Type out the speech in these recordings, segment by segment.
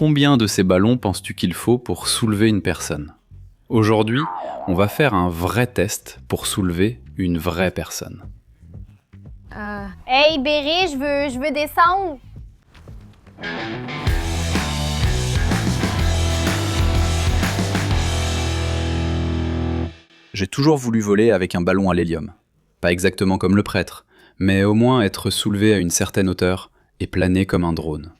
Combien de ces ballons penses-tu qu'il faut pour soulever une personne ? Aujourd'hui, on va faire un vrai test pour soulever une vraie personne. Hey Berry, je veux descendre. J'ai toujours voulu voler avec un ballon à l'hélium. Pas exactement comme le prêtre, mais au moins être soulevé à une certaine hauteur et planer comme un drone.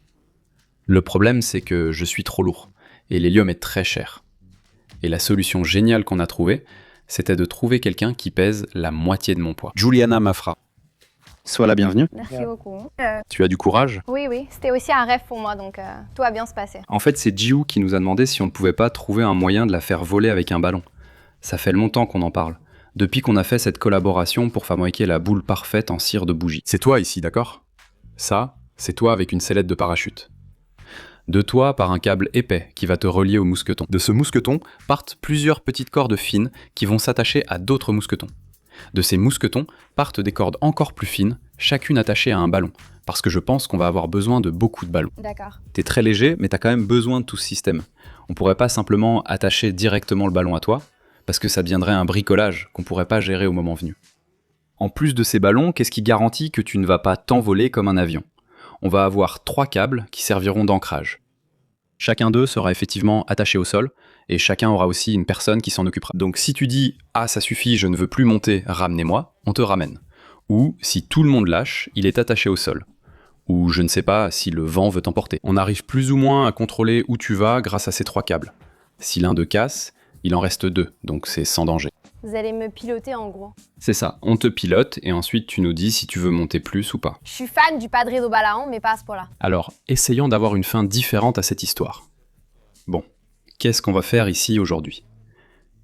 Le problème, c'est que je suis trop lourd, et l'hélium est très cher. Et la solution géniale qu'on a trouvée, c'était de trouver quelqu'un qui pèse la moitié de mon poids. Juliana Mafra. Sois la bienvenue. Merci beaucoup. Tu as du courage ? Oui, c'était aussi un rêve pour moi, donc tout va bien se passer. En fait, c'est Jiu qui nous a demandé si on ne pouvait pas trouver un moyen de la faire voler avec un ballon. Ça fait longtemps qu'on en parle. Depuis qu'on a fait cette collaboration pour fabriquer la boule parfaite en cire de bougie. C'est toi ici, d'accord ? Ça, c'est toi avec une sellette de parachute. De toi par un câble épais qui va te relier au mousqueton. De ce mousqueton partent plusieurs petites cordes fines qui vont s'attacher à d'autres mousquetons. De ces mousquetons partent des cordes encore plus fines, chacune attachée à un ballon. Parce que je pense qu'on va avoir besoin de beaucoup de ballons. D'accord. T'es très léger, mais t'as quand même besoin de tout ce système. On pourrait pas simplement attacher directement le ballon à toi, parce que ça deviendrait un bricolage qu'on pourrait pas gérer au moment venu. En plus de ces ballons, qu'est-ce qui garantit que tu ne vas pas t'envoler comme un avion ? On va avoir 3 câbles qui serviront d'ancrage. Chacun d'eux sera effectivement attaché au sol, et chacun aura aussi une personne qui s'en occupera. Donc si tu dis « Ah, ça suffit, je ne veux plus monter, ramenez-moi », on te ramène. Ou si tout le monde lâche, il est attaché au sol. Ou je ne sais pas, si le vent veut t'emporter. On arrive plus ou moins à contrôler où tu vas grâce à ces 3 câbles. Si l'un d'eux casse, il en reste 2, donc c'est sans danger. Vous allez me piloter en gros. C'est ça, on te pilote et ensuite tu nous dis si tu veux monter plus ou pas. Je suis fan du Padre do Balaão, mais pas à ce point-là. Alors, essayons d'avoir une fin différente à cette histoire. Bon, qu'est-ce qu'on va faire ici aujourd'hui ?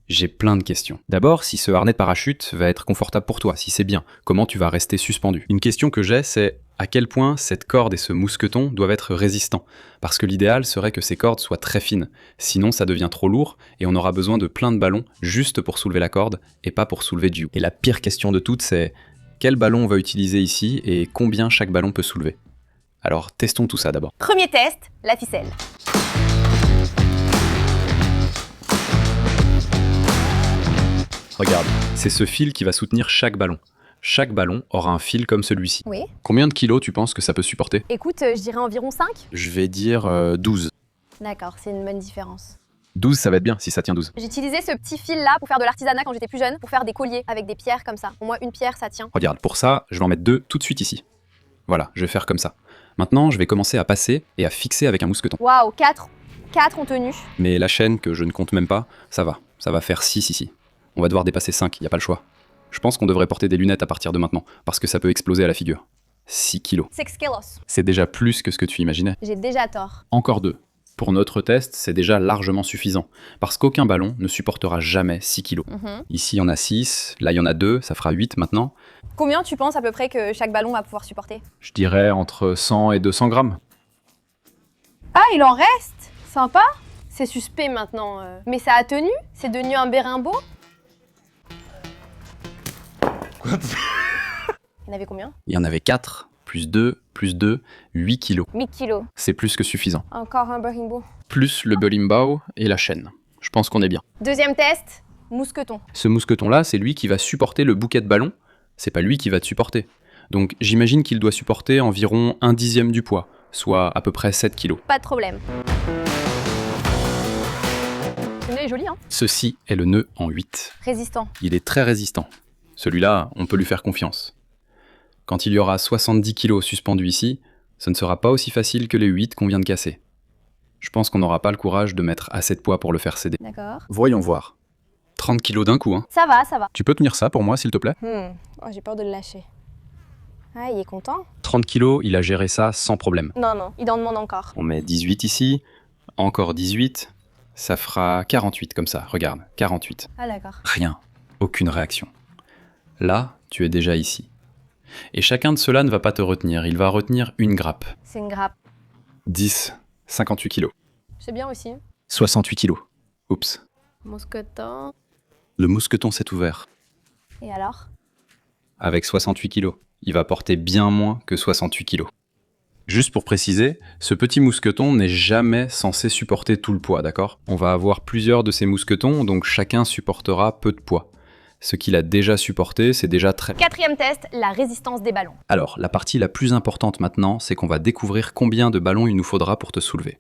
J'ai plein de questions. D'abord, si ce harnais de parachute va être confortable pour toi, si c'est bien, comment tu vas rester suspendu ? Une question que j'ai, c'est à quel point cette corde et ce mousqueton doivent être résistants ? Parce que l'idéal serait que ces cordes soient très fines, sinon ça devient trop lourd et on aura besoin de plein de ballons juste pour soulever la corde et pas pour soulever Jiu. Et la pire question de toutes, c'est quel ballon on va utiliser ici et combien chaque ballon peut soulever ? Alors testons tout ça d'abord. Premier test, la ficelle. Regarde, c'est ce fil qui va soutenir chaque ballon. Chaque ballon aura un fil comme celui-ci. Oui. Combien de kilos tu penses que ça peut supporter ? Écoute, je dirais environ 5. Je vais dire 12. D'accord, c'est une bonne différence. 12, ça va être bien si ça tient 12. J'utilisais ce petit fil-là pour faire de l'artisanat quand j'étais plus jeune, pour faire des colliers avec des pierres comme ça. Au moins une pierre, ça tient. Regarde, pour ça, je vais en mettre 2 tout de suite ici. Voilà, je vais faire comme ça. Maintenant, je vais commencer à passer et à fixer avec un mousqueton. Waouh, 4 ont tenu. Mais la chaîne, que je ne compte même pas, ça va faire 6 ici. On va devoir dépasser 5, y a pas le choix. Je pense qu'on devrait porter des lunettes à partir de maintenant, parce que ça peut exploser à la figure. 6 kilos. 6 kilos. C'est déjà plus que ce que tu imaginais. J'ai déjà tort. Encore 2. Pour notre test, c'est déjà largement suffisant, parce qu'aucun ballon ne supportera jamais 6 kilos. Ici, il y en a 6, là, il y en a 2, ça fera 8 maintenant. Combien tu penses à peu près que chaque ballon va pouvoir supporter ? Je dirais entre 100 et 200 grammes. Ah, il en reste ? Sympa ? C'est suspect maintenant. Mais ça a tenu ? C'est devenu un bérimbo ? Quoi ? Il y en avait combien ? Il y en avait 4, plus 2, 8 kilos. 8 kilos. C'est plus que suffisant. Encore un bérimbo. Plus le berimbau et la chaîne. Je pense qu'on est bien. Deuxième test, mousqueton. Ce mousqueton-là, c'est lui qui va supporter le bouquet de ballons. C'est pas lui qui va te supporter. Donc j'imagine qu'il doit supporter environ 1/10 du poids, soit à peu près 7 kilos. Pas de problème. Le nœud est joli, hein ? Ceci est le nœud en 8. Résistant. Il est très résistant. Celui-là, on peut lui faire confiance. Quand il y aura 70 kilos suspendus ici, ce ne sera pas aussi facile que les 8 qu'on vient de casser. Je pense qu'on n'aura pas le courage de mettre assez de poids pour le faire céder. D'accord. Voyons voir. 30 kilos d'un coup, hein. Ça va, ça va. Tu peux tenir ça pour moi, s'il te plaît ? Oh, j'ai peur de le lâcher. Ah, il est content ? 30 kilos, il a géré ça sans problème. Non, il en demande encore. On met 18 ici, encore 18, ça fera 48 comme ça, regarde, 48. Ah, d'accord. Rien, aucune réaction. Là, tu es déjà ici. Et chacun de ceux-là ne va pas te retenir, il va retenir une grappe. C'est une grappe. 10, 58 kilos. C'est bien aussi. 68 kilos. Oups. Mousqueton. Le mousqueton s'est ouvert. Et alors ? Avec 68 kilos. Il va porter bien moins que 68 kilos. Juste pour préciser, ce petit mousqueton n'est jamais censé supporter tout le poids, d'accord? On va avoir plusieurs de ces mousquetons, donc chacun supportera peu de poids. Ce qu'il a déjà supporté, c'est déjà très... 4e test, la résistance des ballons. Alors, la partie la plus importante maintenant, c'est qu'on va découvrir combien de ballons il nous faudra pour te soulever.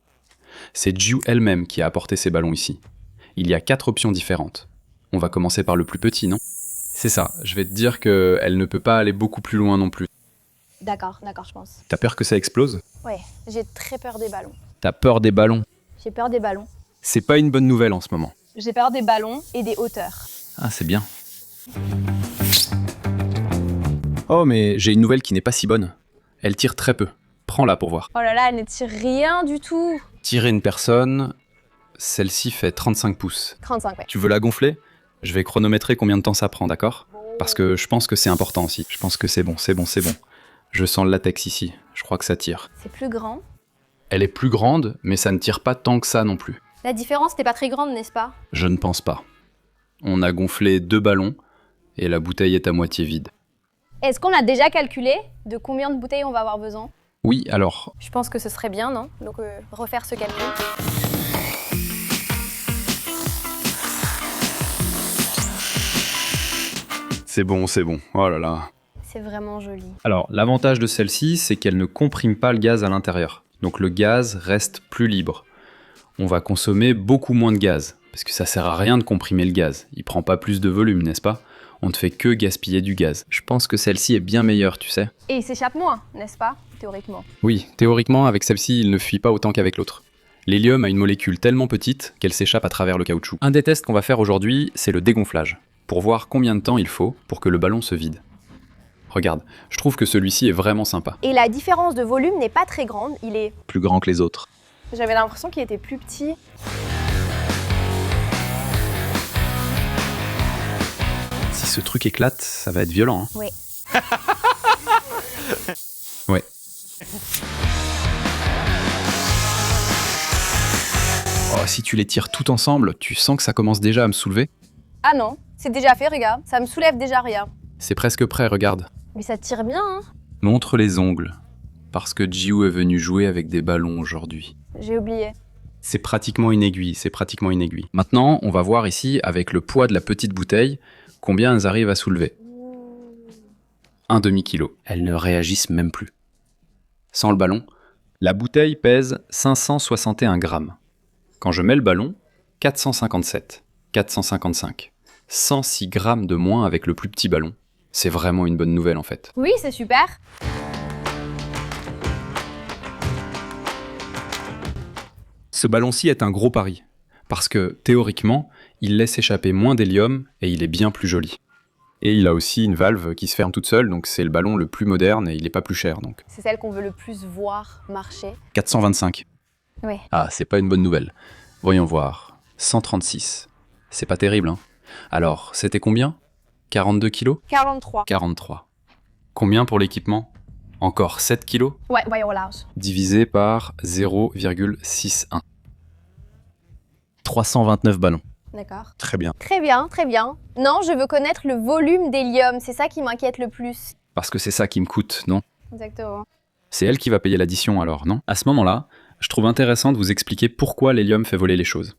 C'est Jiu elle-même qui a apporté ces ballons ici. Il y a 4 options différentes. On va commencer par le plus petit, non? C'est ça, je vais te dire qu'elle ne peut pas aller beaucoup plus loin non plus. D'accord, je pense. T'as peur que ça explose? Ouais, j'ai très peur des ballons. T'as peur des ballons? J'ai peur des ballons. C'est pas une bonne nouvelle en ce moment. J'ai peur des ballons et des hauteurs. Ah, c'est bien. Oh, mais j'ai une nouvelle qui n'est pas si bonne. Elle tire très peu. Prends-la pour voir. Oh là là, elle ne tire rien du tout. Tirer une personne, celle-ci fait 35 pouces. 35, ouais. Tu veux la gonfler? Je vais chronométrer combien de temps ça prend, d'accord? Parce que je pense que c'est important aussi. Je pense que c'est bon. Je sens le latex ici. Je crois que ça tire. C'est plus grand. Elle est plus grande, mais ça ne tire pas tant que ça non plus. La différence n'est pas très grande, n'est-ce pas? Je ne pense pas. On a gonflé 2 ballons et la bouteille est à moitié vide. Est-ce qu'on a déjà calculé de combien de bouteilles on va avoir besoin? Oui, alors... Je pense que ce serait bien, non? Donc refaire ce calcul. C'est bon. Oh là là. C'est vraiment joli. Alors, l'avantage de celle-ci, c'est qu'elle ne comprime pas le gaz à l'intérieur. Donc le gaz reste plus libre. On va consommer beaucoup moins de gaz, parce que ça sert à rien de comprimer le gaz. Il prend pas plus de volume, n'est-ce pas? On ne fait que gaspiller du gaz. Je pense que celle-ci est bien meilleure, tu sais. Et il s'échappe moins, n'est-ce pas? Théoriquement. Oui, théoriquement, avec celle-ci, il ne fuit pas autant qu'avec l'autre. L'hélium a une molécule tellement petite qu'elle s'échappe à travers le caoutchouc. Un des tests qu'on va faire aujourd'hui, c'est le dégonflage, pour voir combien de temps il faut pour que le ballon se vide. Regarde, je trouve que celui-ci est vraiment sympa. Et la différence de volume n'est pas très grande, il est... Plus grand que les autres. J'avais l'impression qu'il était plus petit. Si ce truc éclate, ça va être violent. Hein. Oui. Ouais. Oh, si tu les tires tout ensemble, tu sens que ça commence déjà à me soulever? Ah non, c'est déjà fait, regarde. Ça me soulève déjà rien. C'est presque prêt, regarde. Mais ça tire bien, hein. Montre les ongles, parce que Jiu est venu jouer avec des ballons aujourd'hui. J'ai oublié. C'est pratiquement une aiguille. Maintenant, on va voir ici, avec le poids de la petite bouteille, combien elles arrivent à soulever. 1 demi-kilo. Elles ne réagissent même plus. Sans le ballon, la bouteille pèse 561 grammes. Quand je mets le ballon, 457, 455. 106 grammes de moins avec le plus petit ballon. C'est vraiment une bonne nouvelle en fait. Oui, c'est super. Ce ballon-ci est un gros pari, parce que théoriquement, il laisse échapper moins d'hélium et il est bien plus joli. Et il a aussi une valve qui se ferme toute seule, donc c'est le ballon le plus moderne et il n'est pas plus cher. Donc. C'est celle qu'on veut le plus voir marcher. 425. Oui. Ah, c'est pas une bonne nouvelle. Voyons voir. 136. C'est pas terrible, hein. Alors, c'était combien? 42 kilos? 43. 43. Combien pour l'équipement? Encore 7 kilos? Ouais, au large. Divisé par 0,61. 329 ballons. D'accord. Très bien. Très bien. Non, je veux connaître le volume d'hélium, c'est ça qui m'inquiète le plus. Parce que c'est ça qui me coûte, non? Exactement. C'est elle qui va payer l'addition alors, non? À ce moment-là, je trouve intéressant de vous expliquer pourquoi l'hélium fait voler les choses.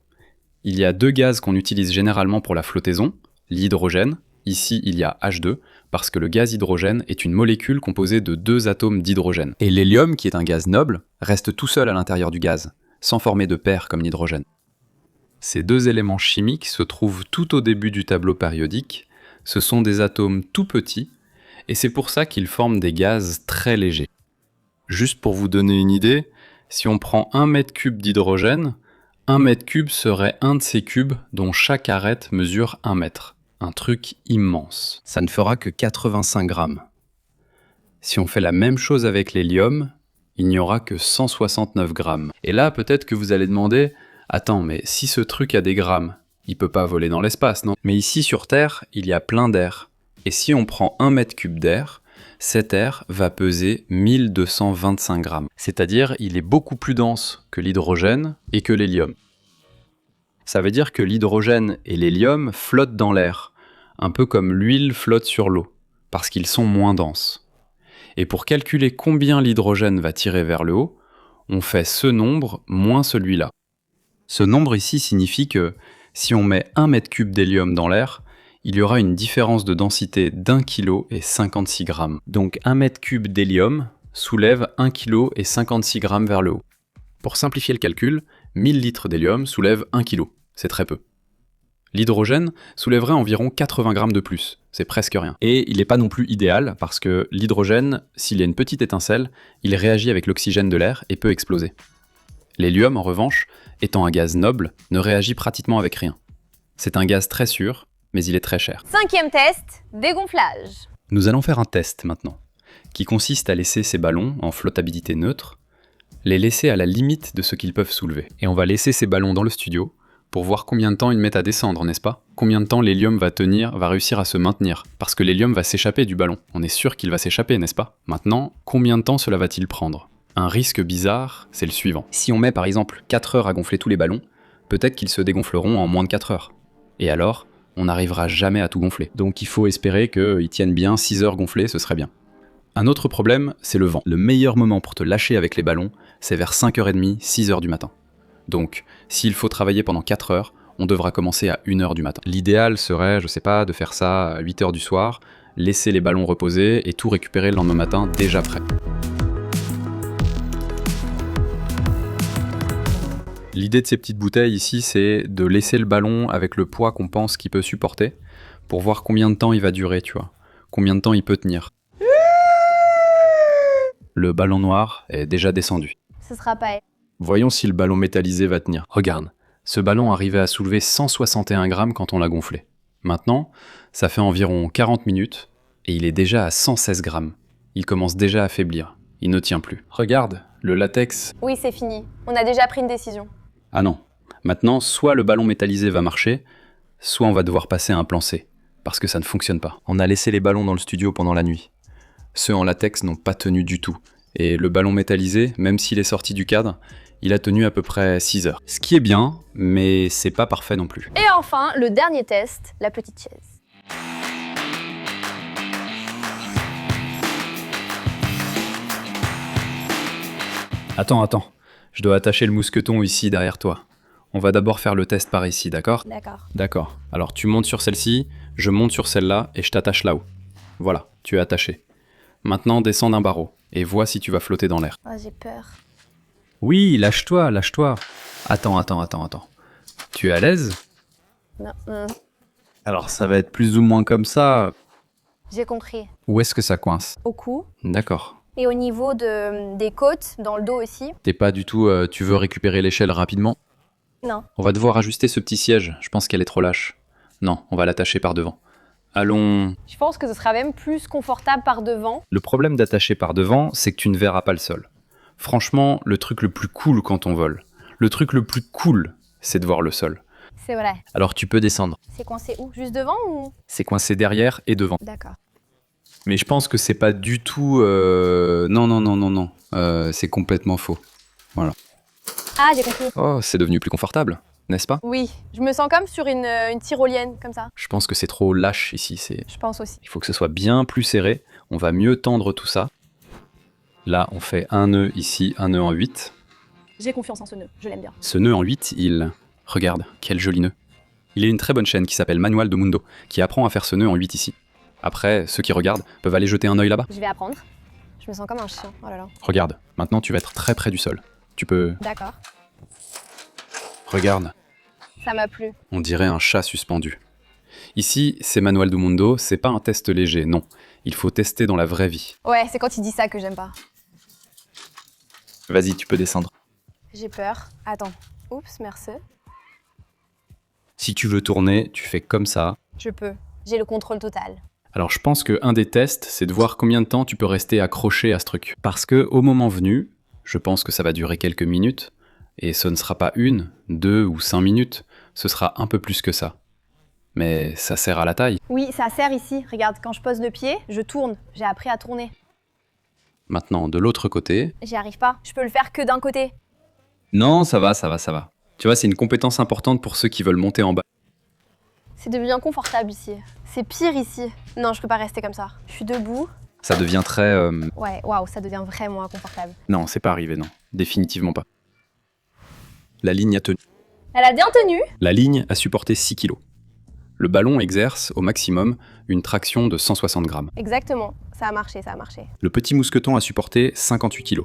Il y a 2 gaz qu'on utilise généralement pour la flottaison, l'hydrogène. Ici, il y a H2, parce que le gaz hydrogène est une molécule composée de 2 atomes d'hydrogène. Et l'hélium, qui est un gaz noble, reste tout seul à l'intérieur du gaz, sans former de paire comme l'hydrogène. Ces 2 éléments chimiques se trouvent tout au début du tableau périodique. Ce sont des atomes tout petits, et c'est pour ça qu'ils forment des gaz très légers. Juste pour vous donner une idée, si on prend 1 mètre cube d'hydrogène, 1 mètre cube serait un de ces cubes dont chaque arête mesure 1 mètre. Un truc immense. Ça ne fera que 85 grammes. Si on fait la même chose avec l'hélium, il n'y aura que 169 grammes. Et là, peut-être que vous allez demander, attends, mais si ce truc a des grammes, il peut pas voler dans l'espace, non? Mais ici sur Terre, il y a plein d'air. Et si on prend 1 mètre cube d'air, cet air va peser 1225 grammes. C'est-à-dire, il est beaucoup plus dense que l'hydrogène et que l'hélium. Ça veut dire que l'hydrogène et l'hélium flottent dans l'air, un peu comme l'huile flotte sur l'eau, parce qu'ils sont moins denses. Et pour calculer combien l'hydrogène va tirer vers le haut, on fait ce nombre moins celui-là. Ce nombre ici signifie que si on met 1 mètre cube d'hélium dans l'air, il y aura une différence de densité d'1 kg et 56 grammes. Donc 1 mètre cube d'hélium soulève 1 kg et 56 grammes vers le haut. Pour simplifier le calcul, 1000 litres d'hélium soulèvent 1 kg. C'est très peu. L'hydrogène soulèverait environ 80 grammes de plus, c'est presque rien. Et il n'est pas non plus idéal parce que l'hydrogène, s'il y a une petite étincelle, il réagit avec l'oxygène de l'air et peut exploser. L'hélium, en revanche, étant un gaz noble, ne réagit pratiquement avec rien. C'est un gaz très sûr, mais il est très cher. 5e test, dégonflage. Nous allons faire un test maintenant, qui consiste à laisser ces ballons en flottabilité neutre, les laisser à la limite de ce qu'ils peuvent soulever. Et on va laisser ces ballons dans le studio, pour voir combien de temps ils mettent à descendre, n'est-ce pas? Combien de temps l'hélium va réussir à se maintenir? Parce que l'hélium va s'échapper du ballon. On est sûr qu'il va s'échapper, n'est-ce pas? Maintenant, combien de temps cela va-t-il prendre? Un risque bizarre, c'est le suivant. Si on met par exemple 4 heures à gonfler tous les ballons, peut-être qu'ils se dégonfleront en moins de 4 heures. Et alors, on n'arrivera jamais à tout gonfler. Donc il faut espérer qu'ils tiennent bien 6 heures gonflées, ce serait bien. Un autre problème, c'est le vent. Le meilleur moment pour te lâcher avec les ballons, c'est vers 5h30, 6h du matin. Donc, s'il faut travailler pendant 4 heures, on devra commencer à 1h du matin. L'idéal serait, je sais pas, de faire ça à 8h du soir, laisser les ballons reposer et tout récupérer le lendemain matin déjà prêt. L'idée de ces petites bouteilles ici, c'est de laisser le ballon avec le poids qu'on pense qu'il peut supporter pour voir combien de temps il va durer, tu vois. Combien de temps il peut tenir. Le ballon noir est déjà descendu. Ce sera pas... Voyons si le ballon métallisé va tenir. Regarde, ce ballon arrivait à soulever 161 grammes quand on l'a gonflé. Maintenant, ça fait environ 40 minutes et il est déjà à 116 grammes. Il commence déjà à faiblir. Il ne tient plus. Regarde, le latex... Oui, c'est fini. On a déjà pris une décision. Ah non. Maintenant, soit le ballon métallisé va marcher, soit on va devoir passer à un plan C. Parce que ça ne fonctionne pas. On a laissé les ballons dans le studio pendant la nuit. Ceux en latex n'ont pas tenu du tout. Et le ballon métallisé, même s'il est sorti du cadre, il a tenu à peu près 6 heures. Ce qui est bien, mais c'est pas parfait non plus. Et enfin, le dernier test, la petite chaise. Attends. Je dois attacher le mousqueton ici derrière toi. On va d'abord faire le test par ici, d'accord? D'accord. Alors tu montes sur celle-ci, je monte sur celle-là et je t'attache là-haut. Voilà, tu es attaché. Maintenant descends d'un barreau et vois si tu vas flotter dans l'air. Oh, j'ai peur. Oui, lâche-toi. Attends. Tu es à l'aise? Non. Alors ça va être plus ou moins comme ça. J'ai compris. Où est-ce que ça coince? Au cou. D'accord. Et au niveau des côtes, dans le dos aussi. T'es pas du tout... tu veux récupérer l'échelle rapidement? Non. On va devoir ajuster ce petit siège, je pense qu'elle est trop lâche. Non, on va l'attacher par devant. Allons... Je pense que ce sera même plus confortable par devant. Le problème d'attacher par devant, c'est que tu ne verras pas le sol. Franchement, le truc le plus cool quand on vole, le truc le plus cool, c'est de voir le sol. C'est vrai. Alors tu peux descendre. C'est coincé où? Juste devant ou? C'est coincé derrière et devant. D'accord. Mais je pense que c'est pas du tout... Non. C'est complètement faux. Voilà. Ah, j'ai compris. Oh, c'est devenu plus confortable, n'est-ce pas? Oui, je me sens comme sur une tyrolienne, comme ça. Je pense que c'est trop lâche ici. Je pense aussi. Il faut que ce soit bien plus serré. On va mieux tendre tout ça. Là, on fait un nœud ici, un nœud en 8. J'ai confiance en ce nœud, je l'aime bien. Ce nœud en 8, Regarde, quel joli nœud. Il y a une très bonne chaîne qui s'appelle Manual de Mundo, qui apprend à faire ce nœud en 8 ici. Après, ceux qui regardent peuvent aller jeter un œil là-bas. Je vais apprendre. Je me sens comme un chien, oh là là. Regarde, maintenant tu vas être très près du sol. Tu peux... D'accord. Regarde. Ça m'a plu. On dirait un chat suspendu. Ici, c'est Manual do Mundo, c'est pas un test léger, non. Il faut tester dans la vraie vie. Ouais, c'est quand il dit ça que j'aime pas. Vas-y, tu peux descendre. J'ai peur. Attends. Oups, merci. Si tu veux tourner, tu fais comme ça. Je peux. J'ai le contrôle total. Alors je pense qu'un des tests, c'est de voir combien de temps tu peux rester accroché à ce truc. Parce que au moment venu, je pense que ça va durer quelques minutes, et ce ne sera pas 1, 2 ou 5 minutes, ce sera un peu plus que ça. Mais ça sert à la taille. Oui, ça sert ici. Regarde, quand je pose le pied, je tourne. J'ai appris à tourner. Maintenant, de l'autre côté... J'y arrive pas. Je peux le faire que d'un côté. Non, ça va. Tu vois, c'est une compétence importante pour ceux qui veulent monter en bas. C'est devenu inconfortable ici. C'est pire ici. Non, je peux pas rester comme ça. Je suis debout. Ça devient très... Ouais, waouh, ça devient vraiment inconfortable. Non, c'est pas arrivé, non. Définitivement pas. La ligne a tenu. Elle a bien tenu. La ligne a supporté 6 kg. Le ballon exerce, au maximum, une traction de 160 grammes. Exactement, ça a marché, ça a marché. Le petit mousqueton a supporté 58 kg.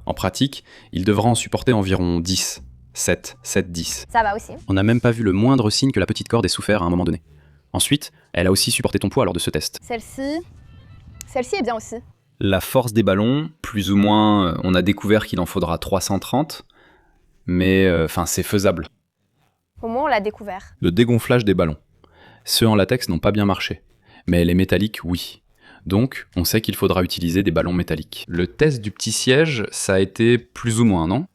En pratique, il devra en supporter environ 10. 7, 10. Ça va aussi. On n'a même pas vu le moindre signe que la petite corde ait souffert à un moment donné. Ensuite, elle a aussi supporté ton poids lors de ce test. Celle-ci est bien aussi. La force des ballons, plus ou moins, on a découvert qu'il en faudra 330, mais c'est faisable. Au moins, on l'a découvert. Le dégonflage des ballons. Ceux en latex n'ont pas bien marché, mais les métalliques, oui. Donc, on sait qu'il faudra utiliser des ballons métalliques. Le test du petit siège, ça a été plus ou moins, non ?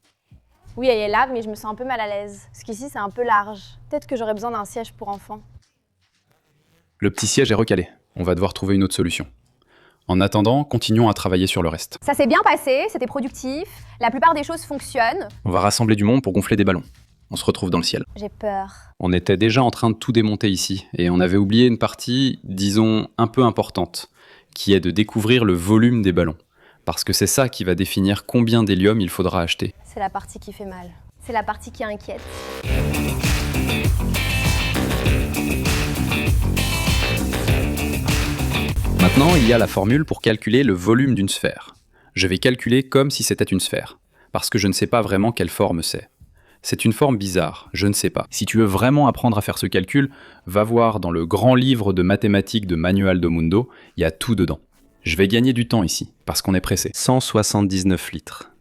Oui, elle est large, mais je me sens un peu mal à l'aise. Parce qu'ici, c'est un peu large. Peut-être que j'aurais besoin d'un siège pour enfants. Le petit siège est recalé. On va devoir trouver une autre solution. En attendant, continuons à travailler sur le reste. Ça s'est bien passé, c'était productif. La plupart des choses fonctionnent. On va rassembler du monde pour gonfler des ballons. On se retrouve dans le ciel. J'ai peur. On était déjà en train de tout démonter ici, et on avait oublié une partie, disons, un peu importante, qui est de découvrir le volume des ballons. Parce que c'est ça qui va définir combien d'hélium il faudra acheter. C'est la partie qui fait mal. C'est la partie qui inquiète. Maintenant, il y a la formule pour calculer le volume d'une sphère. Je vais calculer comme si c'était une sphère, parce que je ne sais pas vraiment quelle forme c'est. C'est une forme bizarre, je ne sais pas. Si tu veux vraiment apprendre à faire ce calcul, va voir dans le grand livre de mathématiques de Manual do Mundo, il y a tout dedans. Je vais gagner du temps ici, parce qu'on est pressé. 179 litres.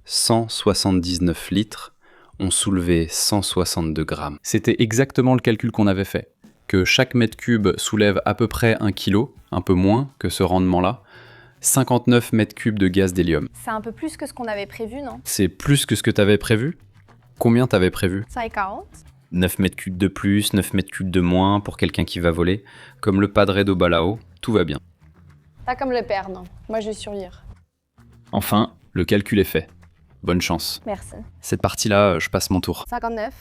179 litres ont soulevé 162 grammes. C'était exactement le calcul qu'on avait fait. Que chaque mètre cube soulève à peu près 1 kg, un peu moins que ce rendement-là. 59 mètres cubes de gaz d'hélium. C'est un peu plus que ce qu'on avait prévu, non? C'est plus que ce que t'avais prévu ? Combien t'avais prévu ? 140. 9 mètres cubes de plus, 9 mètres cubes de moins pour quelqu'un qui va voler. Comme le padre do Balao, tout va bien. Pas comme le père, non. Moi, je vais survivre. Enfin, le calcul est fait. Bonne chance. Merci. Cette partie-là, je passe mon tour. 59.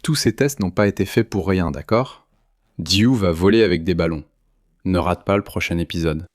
Tous ces tests n'ont pas été faits pour rien, d'accord ? Diou va voler avec des ballons. Ne rate pas le prochain épisode.